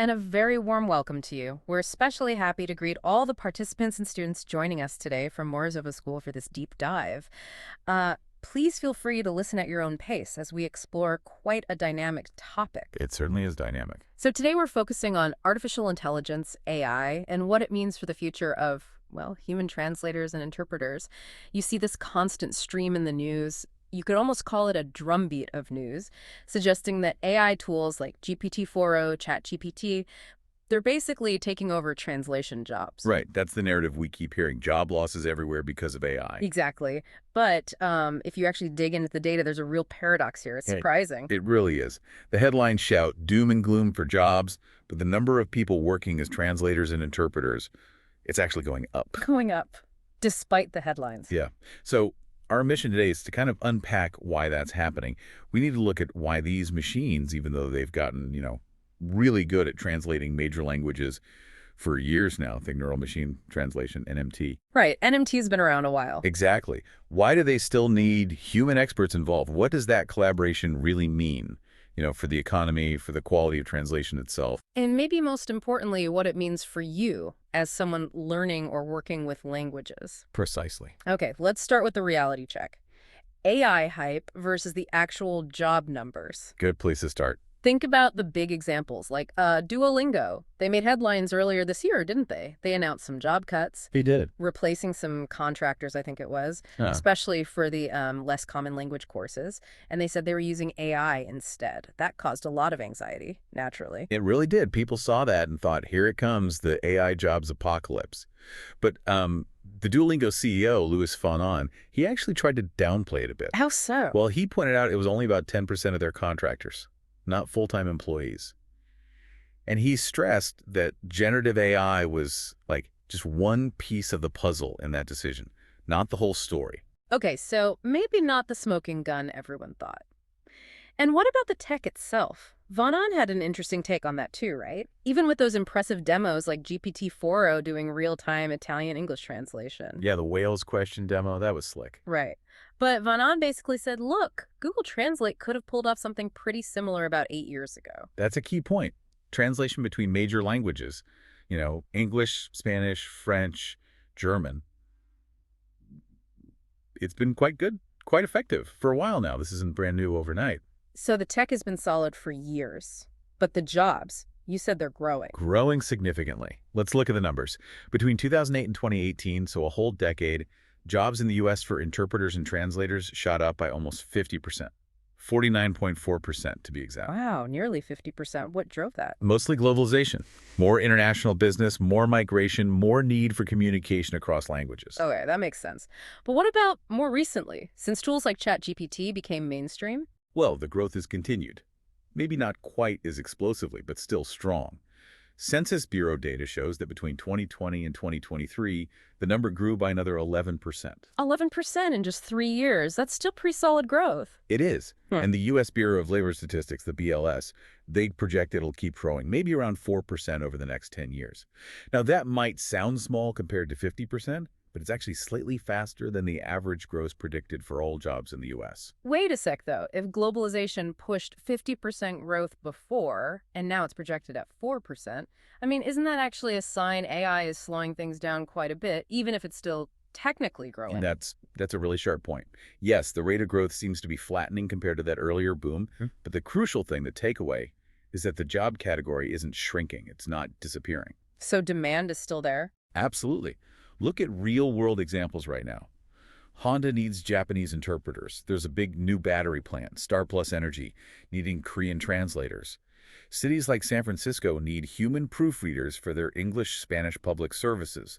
and a very warm welcome to you. We're especially happy to greet all the participants and students joining us today from Morozova School for this deep dive. Please feel free to listen at your own pace as we explore quite a dynamic topic. It certainly is dynamic. So today we're focusing on artificial intelligence, AI, and what it means for the future of, well, human translators and interpreters. You see this constant stream in the news. You could almost call it a drumbeat of news, suggesting that AI tools like GPT-4o, ChatGPT, they're basically taking over translation jobs. Right. That's the narrative we keep hearing. Job losses everywhere because of AI. Exactly. But if you actually dig into the data, there's a real paradox here. It's Hey, surprising. It really is. The headlines shout doom and gloom for jobs, but the number of people working as translators and interpreters, it's actually going up. Going up, despite the headlines. Yeah. So our mission today is to kind of unpack why that's happening. We need to look at why these machines, even though they've gotten, really good at translating major languages for years now, think neural machine translation, NMT. Right. NMT's been around a while. Exactly. Why do they still need human experts involved? What does that collaboration really mean, for the economy, for the quality of translation itself? And maybe most importantly, what it means for you as someone learning or working with languages. Precisely. Okay, let's start with the reality check. AI hype versus the actual job numbers. Good place to start. Think about the big examples, like Duolingo. They made headlines earlier this year, didn't they? They announced some job cuts, He did. replacing some contractors, I think it was, Huh. especially for the less common language courses. And they said they were using AI instead. That caused a lot of anxiety, naturally. It really did. People saw that and thought, here it comes, the AI jobs apocalypse. But the Duolingo CEO, Louis Fonon, he actually tried to downplay it a bit. How so? Well, he pointed out it was only about 10% of their contractors, not full-time employees. And he stressed that generative AI was like just one piece of the puzzle in that decision, not the whole story. Okay, so maybe not the smoking gun everyone thought. And what about the tech itself? Vanan had an interesting take on that too, right? Even with those impressive demos like GPT-4o doing real-time Italian-English translation. Yeah, the whales question demo, that was slick. Right. But Vanan basically said, look, Google Translate could have pulled off something pretty similar about 8 years ago. That's a key point. Translation between major languages, English, Spanish, French, German. It's been quite good, quite effective for a while now. This isn't brand new overnight. So the tech has been solid for years. But the jobs, you said they're growing. Growing significantly. Let's look at the numbers. Between 2008 and 2018, so a whole decade, jobs in the U.S. for interpreters and translators shot up by almost 50%. 49.4% to be exact. Wow, nearly 50%. What drove that? Mostly globalization. More international business, more migration, more need for communication across languages. Okay, that makes sense. But what about more recently, since tools like ChatGPT became mainstream? Well, the growth has continued. Maybe not quite as explosively, but still strong. Census Bureau data shows that between 2020 and 2023, the number grew by another 11%. 11% in just 3 years. That's still pretty solid growth. It is. Hmm. And the U.S. Bureau of Labor Statistics, the BLS, they project it'll keep growing, maybe around 4% over the next 10 years. Now, that might sound small compared to 50%, but it's actually slightly faster than the average growth predicted for all jobs in the U.S. Wait a sec, though. If globalization pushed 50% growth before, and now it's projected at 4%, isn't that actually a sign AI is slowing things down quite a bit, even if it's still technically growing? And that's a really sharp point. Yes, the rate of growth seems to be flattening compared to that earlier boom, but the crucial thing, the takeaway, is that the job category isn't shrinking. It's not disappearing. So demand is still there? Absolutely. Look at real-world examples right now. Honda needs Japanese interpreters. There's a big new battery plant, Star Plus Energy, needing Korean translators. Cities like San Francisco need human proofreaders for their English-Spanish public services.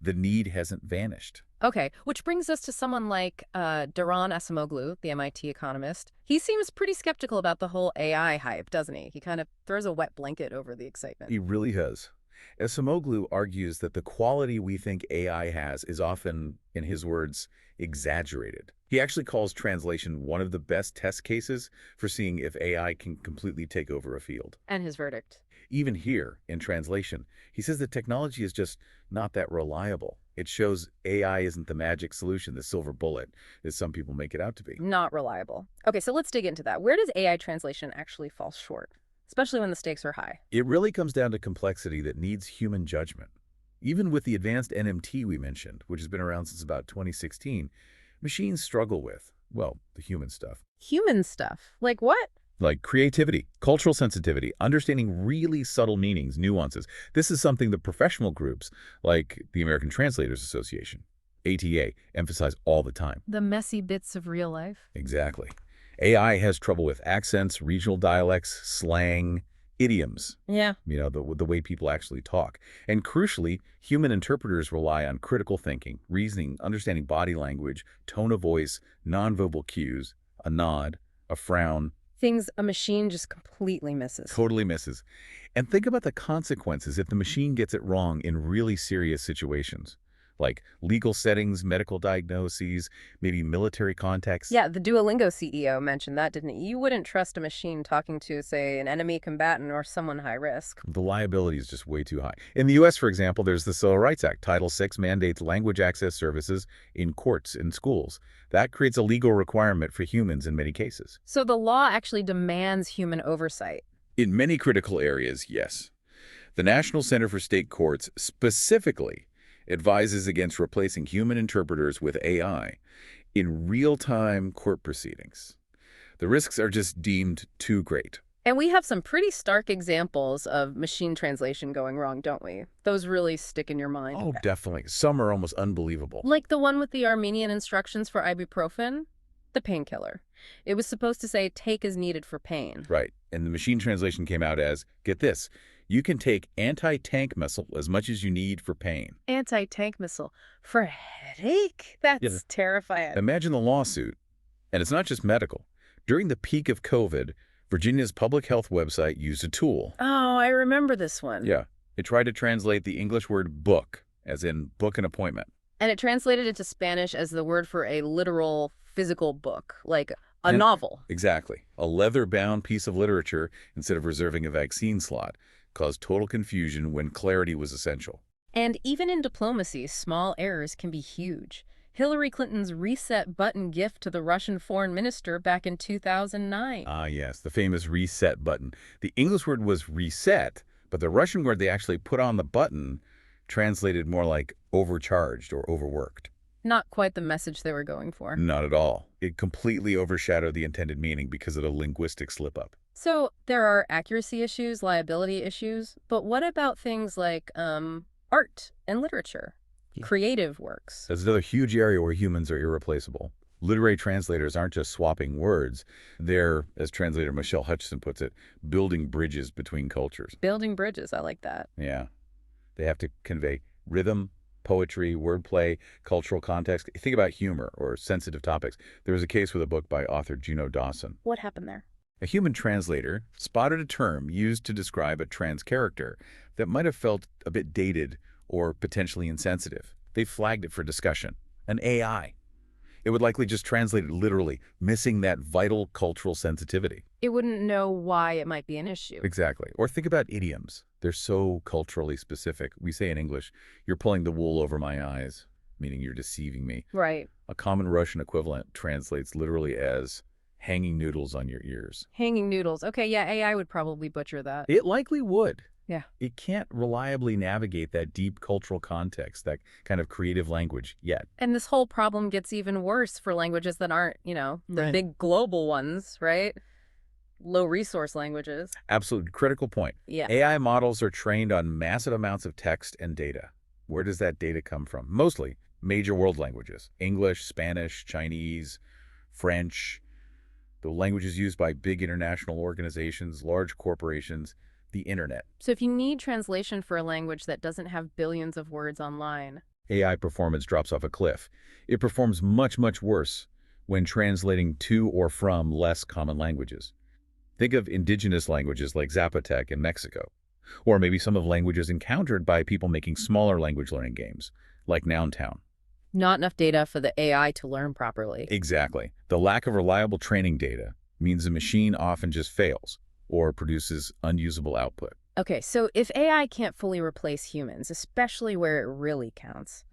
The need hasn't vanished. Okay, which brings us to someone like Daron Acemoglu, the MIT economist. He seems pretty skeptical about the whole AI hype, doesn't he? He kind of throws a wet blanket over the excitement. He really has. Acemoglu argues that the quality we think AI has is often, in his words, exaggerated. He actually calls translation one of the best test cases for seeing if AI can completely take over a field. And his verdict. Even here, in translation, he says that technology is just not that reliable. It shows AI isn't the magic solution, the silver bullet, as some people make it out to be. Not reliable. Okay, so let's dig into that. Where does AI translation actually fall short? especially when the stakes are high. It really comes down to complexity that needs human judgment. Even with the advanced NMT we mentioned, which has been around since about 2016, machines struggle with, well, the human stuff. Human stuff. Like what? Like creativity, cultural sensitivity, understanding really subtle meanings, nuances. This is something that professional groups like the American Translators Association, ATA, emphasize all the time. The messy bits of real life. Exactly. AI has trouble with accents, regional dialects, slang, idioms, Yeah. the way people actually talk. And crucially, human interpreters rely on critical thinking, reasoning, understanding body language, tone of voice, nonverbal cues, a nod, a frown. Things a machine just completely misses. Totally misses. And think about the consequences if the machine gets it wrong in really serious situations, like legal settings, medical diagnoses, maybe military contexts. Yeah, the Duolingo CEO mentioned that, didn't he? You wouldn't trust a machine talking to, say, an enemy combatant or someone high risk. The liability is just way too high. In the U.S., for example, there's the Civil Rights Act. Title VI mandates language access services in courts and schools. That creates a legal requirement for humans in many cases. So the law actually demands human oversight. In many critical areas, yes. The National Center for State Courts specifically advises against replacing human interpreters with AI in real-time court proceedings. The risks are just deemed too great. And we have some pretty stark examples of machine translation going wrong, don't we? Those really stick in your mind. Oh, definitely. Some are almost unbelievable. Like the one with the Armenian instructions for ibuprofen, the painkiller. It was supposed to say, take as needed for pain. Right. And the machine translation came out as, get this, you can take anti-tank missile as much as you need for pain. Anti-tank missile for headache? That's Yeah. terrifying. Imagine the lawsuit. And it's not just medical. During the peak of COVID, Virginia's public health website used a tool. Oh, I remember this one. Yeah. It tried to translate the English word book, as in book an appointment. And it translated into Spanish as the word for a literal physical book, like a And- novel. Exactly. A leather-bound piece of literature instead of reserving a vaccine slot caused total confusion when clarity was essential. And even in diplomacy, small errors can be huge. Hillary Clinton's reset button gift to the Russian foreign minister back in 2009. Ah, yes, the famous reset button. The English word was reset, but the Russian word they actually put on the button translated more like overcharged or overworked. Not quite the message they were going for. Not at all. It completely overshadowed the intended meaning because of a linguistic slip-up. So there are accuracy issues, liability issues, but what about things like art and literature, Yeah. creative works? That's another huge area where humans are irreplaceable. Literary translators aren't just swapping words. They're, as translator Michelle Hutchison puts it, building bridges between cultures. Building bridges, I like that. Yeah. They have to convey rhythm, poetry, wordplay, cultural context. Think about humor or sensitive topics. There was a case with a book by author Juno Dawson. What happened there? A human translator spotted a term used to describe a trans character that might have felt a bit dated or potentially insensitive. They flagged it for discussion. An AI. It would likely just translate it literally, missing that vital cultural sensitivity. It wouldn't know why it might be an issue. Exactly. Or think about idioms. They're so culturally specific. We say in English, you're pulling the wool over my eyes, meaning you're deceiving me. Right. A common Russian equivalent translates literally as hanging noodles on your ears. Hanging noodles. Okay, yeah, AI would probably butcher that. It likely would. Yeah. It can't reliably navigate that deep cultural context, that kind of creative language yet. And this whole problem gets even worse for languages that aren't, the Right. big global ones, right? Low resource languages. Absolute critical point. Yeah. AI models are trained on massive amounts of text and data. Where does that data come from? Mostly major world languages. English, Spanish, Chinese, French. The languages used by big international organizations, large corporations, the internet. So if you need translation for a language that doesn't have billions of words online, AI performance drops off a cliff. It performs much, much worse when translating to or from less common languages. Think of indigenous languages like Zapotec in Mexico, or maybe some of languages encountered by people making smaller language learning games, like Nountown. not enough data for the AI to learn properly. Exactly. The lack of reliable training data means the machine often just fails or produces unusable output. Okay, so if AI can't fully replace humans, especially where it really counts,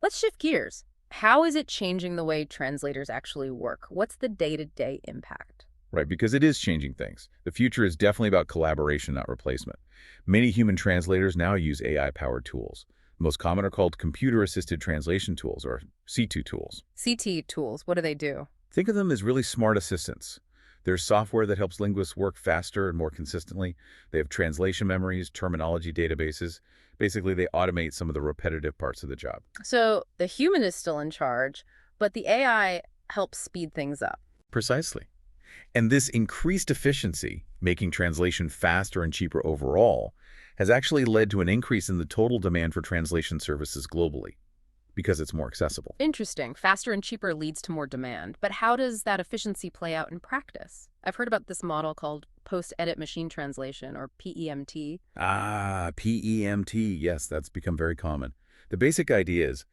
let's shift gears. How is it changing the way translators actually work? What's the day-to-day impact? Right, because it is changing things. The future is definitely about collaboration, not replacement. Many human translators now use AI-powered tools. Most common are called computer-assisted translation tools, or C2 tools. CT tools, what do they do? Think of them as really smart assistants. There's software that helps linguists work faster and more consistently. They have translation memories, terminology databases. Basically, they automate some of the repetitive parts of the job. So the human is still in charge, but the AI helps speed things up. Precisely. And this increased efficiency, making translation faster and cheaper overall, has actually led to an increase in the total demand for translation services globally because it's more accessible. Interesting. Faster and cheaper leads to more demand. But how does that efficiency play out in practice? I've heard about this model called post-edit machine translation, or PEMT. Ah, PEMT. Yes, that's become very common. The basic idea is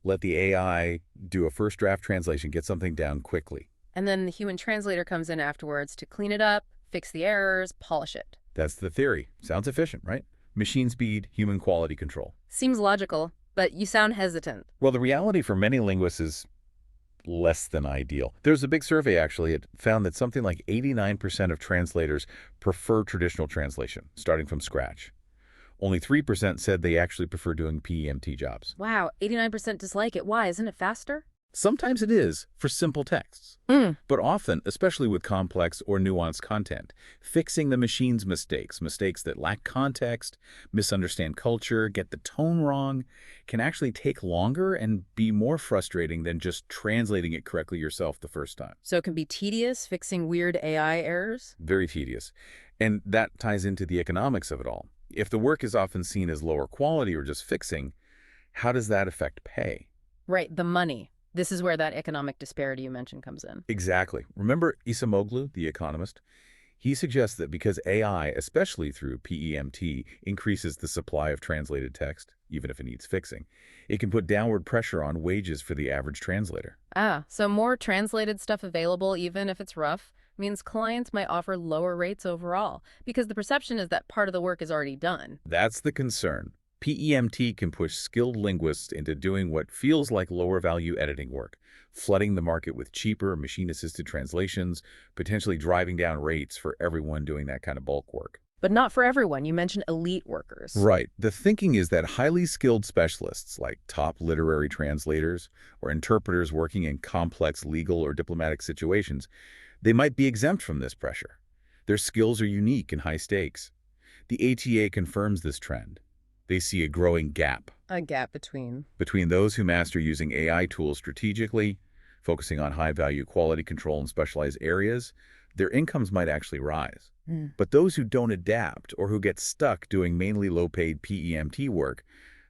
let the AI do a first draft translation, get something down quickly. And then the human translator comes in afterwards to clean it up, fix the errors, polish it. That's the theory. Sounds efficient, right? Machine speed, human quality control. Seems logical, but you sound hesitant. Well, the reality for many linguists is less than ideal. There's a big survey, actually. It found that something like 89% of translators prefer traditional translation, starting from scratch. Only 3% said they actually prefer doing PEMT jobs. Wow, 89% dislike it. Why? Isn't it faster? Sometimes it is for simple texts, but often, especially with complex or nuanced content, fixing the machine's mistakes that lack context, misunderstand culture, get the tone wrong, can actually take longer and be more frustrating than just translating it correctly yourself the first time. So it can be tedious fixing weird AI errors? Very tedious. And that ties into the economics of it all. If the work is often seen as lower quality or just fixing, how does that affect pay? Right, the money. This is where that economic disparity you mentioned comes in. Exactly. Remember Isamoglu, the economist? He suggests that because AI, especially through PEMT, increases the supply of translated text, even if it needs fixing, it can put downward pressure on wages for the average translator. Ah, so more translated stuff available, even if it's rough, means clients might offer lower rates overall, because the perception is that part of the work is already done. That's the concern. PEMT can push skilled linguists into doing what feels like lower-value editing work, flooding the market with cheaper machine-assisted translations, potentially driving down rates for everyone doing that kind of bulk work. But not for everyone. You mentioned elite workers. Right. The thinking is that highly skilled specialists, like top literary translators or interpreters working in complex legal or diplomatic situations, they might be exempt from this pressure. Their skills are unique and high stakes. The ATA confirms this trend. They see a growing gap A gap between. those who master using AI tools strategically, focusing on high-value quality control in specialized areas. Their incomes might actually rise. But those who don't adapt or who get stuck doing mainly low-paid PEMT work,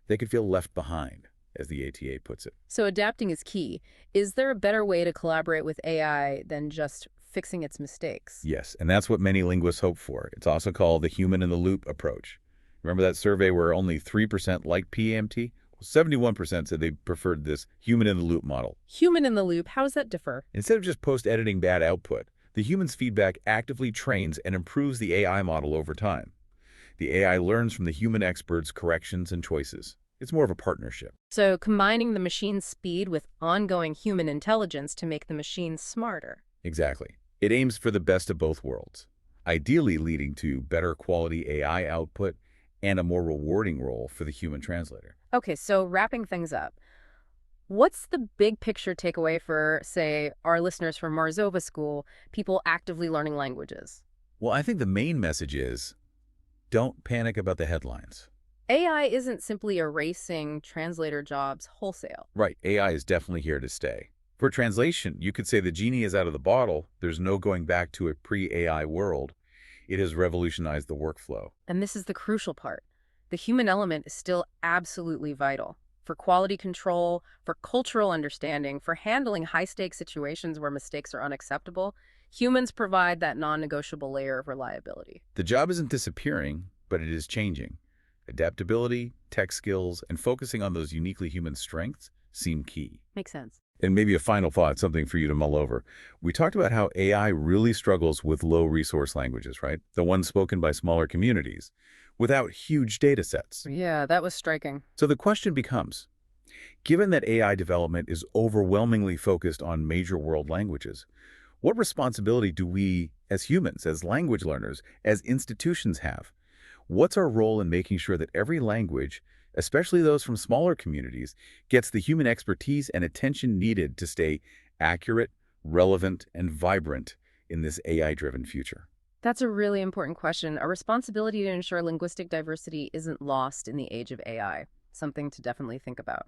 they could feel left behind, as the ATA puts it. So adapting is key. Is there a better way to collaborate with AI than just fixing its mistakes? Yes, and that's what many linguists hope for. It's also called the human-in-the-loop approach. Remember that survey where only 3% liked PEMT? Well, 71% said they preferred this human-in-the-loop model. Human in the loop, how does that differ? Instead of just post-editing bad output, the human's feedback actively trains and improves the AI model over time. The AI learns from the human expert's corrections and choices. It's more of a partnership. So combining the machine's speed with ongoing human intelligence to make the machine smarter. Exactly. It aims for the best of both worlds, ideally leading to better quality AI output and a more rewarding role for the human translator. Okay, so wrapping things up, what's the big picture takeaway for, say, our listeners from Marzova School, people actively learning languages? Well, I think the main message is don't panic about the headlines. AI isn't simply erasing translator jobs wholesale. Right, AI is definitely here to stay. For translation, you could say the genie is out of the bottle. There's no going back to a pre-AI world. It has revolutionized the workflow. And this is the crucial part. The human element is still absolutely vital for quality control, for cultural understanding, for handling high-stakes situations where mistakes are unacceptable. Humans provide that non-negotiable layer of reliability. The job isn't disappearing, but it is changing. Adaptability, tech skills, and focusing on those uniquely human strengths seem key. Makes sense. And maybe a final thought, something for you to mull over. We talked about how AI really struggles with low-resource languages, right? The ones spoken by smaller communities, without huge data sets. Yeah, that was striking. So the question becomes, given that AI development is overwhelmingly focused on major world languages, What responsibility do we, as humans, as language learners, as institutions have? What's our role in making sure that every language, especially those from smaller communities, gets the human expertise and attention needed to stay accurate, relevant, and vibrant in this AI-driven future? That's a really important question. A responsibility to ensure linguistic diversity isn't lost in the age of AI. Something to definitely think about.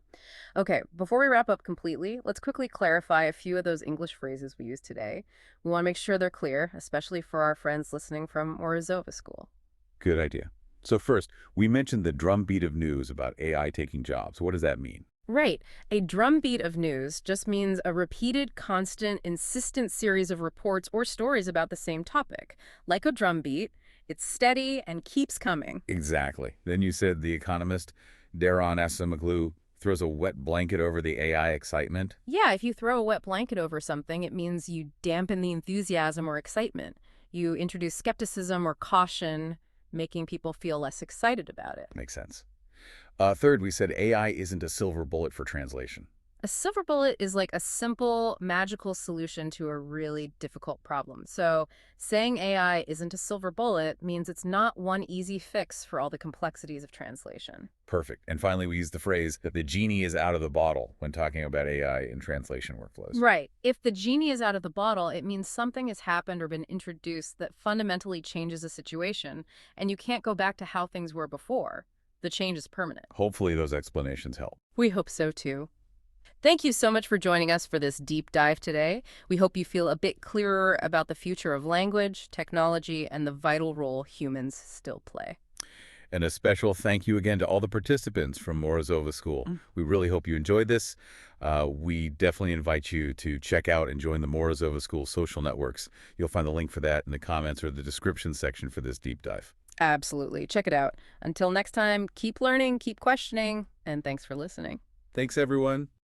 Okay, before we wrap up completely, let's quickly clarify a few of those English phrases we use today. We want to make sure they're clear, especially for our friends listening from Morozova School. Good idea. So first, we mentioned the drumbeat of news about AI taking jobs. What does that mean? Right. A drumbeat of news just means a repeated, constant, insistent series of reports or stories about the same topic. Like a drumbeat, it's steady and keeps coming. Exactly. Then you said the economist, Daron Acemoglu, throws a wet blanket over the AI excitement. Yeah, if you throw a wet blanket over something, it means you dampen the enthusiasm or excitement. You introduce skepticism or caution, making people feel less excited about it. Makes sense. Third, we said AI isn't a silver bullet for translation. A silver bullet is like a simple, magical solution to a really difficult problem. So saying AI isn't a silver bullet means it's not one easy fix for all the complexities of translation. Perfect. And finally, we use the phrase that the genie is out of the bottle when talking about AI in translation workflows. Right. If the genie is out of the bottle, it means something has happened or been introduced that fundamentally changes a situation, and you can't go back to how things were before. The change is permanent. Hopefully those explanations help. We hope so, too. Thank you so much for joining us for this deep dive today. We hope you feel a bit clearer about the future of language, technology, and the vital role humans still play. And a special thank you again to all the participants from Morozova School. We really hope you enjoyed this. We definitely invite you to check out and join the Morozova School social networks. You'll find the link for that in the comments or the description section for this deep dive. Absolutely. Check it out. Until next time, keep learning, keep questioning, and thanks for listening. Thanks, everyone.